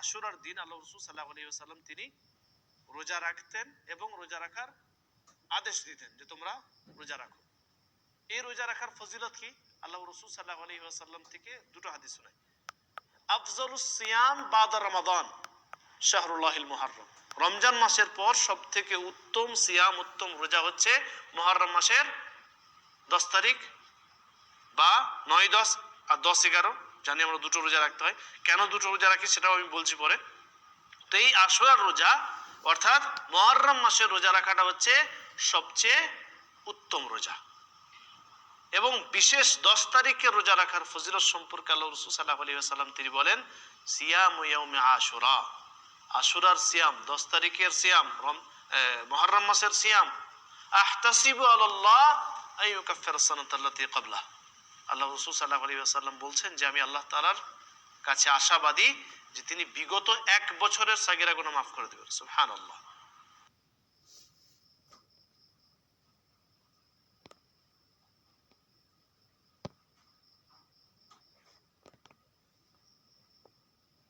আশুরার দিন আল্লাহ রাসূল সাল্লাল্লাহু আলাইহি ওয়াসাল্লাম তিনি রোজা রাখতেন এবং রোজা রাখার আদেশ দিতেন যে তোমরা রোজা রাখো। এই রোজা রাখার ফজিলত কি? আল্লাহ রাসূল সাল্লাল্লাহু আলাইহি ওয়াসাল্লাম থেকে দুটো হাদিস শোনাই। আফজালুস সিয়াম বাদা রমাদান শাহরুল্লাহিল মুহাররম, রমজান মাসের পর সবথেকে উত্তম সিয়াম, উত্তম রোজা হচ্ছে মুহররম মাসের 10 তারিখ বা 9-10 আর 10-11। জানি আমরা দুটো রোজা রাখতে হয়, কেন দুটো রোজা রাখি সেটাও আমি বলছি পরে। তো এই আশুরার রোজা অর্থাৎ মুহররম মাসের রোজা রাখাটা হচ্ছে সবচেয়ে উত্তম রোজা। এবং বিশেষ 10 তারিখের রোজা রাখার ফজিলত সম্পর্কে আল্লাহ রাসূল সাল্লাল্লাহু আলাইহি ওয়াসাল্লাম তিনি বলেন, সিয়ামু ইয়াউমি আশুরা, আশুরার সিয়াম, 10 তারিখের সিয়াম, মুহররম মাসের সিয়াম, আহতাসিবু আলাল্লাহ আইয়ুকাফিরাস সানাতাল্লাতী ক্বাবলাহ। আল্লাহ রাসূল সাল্লাল্লাহু আলাইহি ওয়াসাল্লাম বলছেন যে আমি আল্লাহ তাআলার কাছে আশাবাদী যে তিনি বিগত 1 বছরের সাগিরা গুনাহ মাফ করে দেবেন। সুবহানাল্লাহ।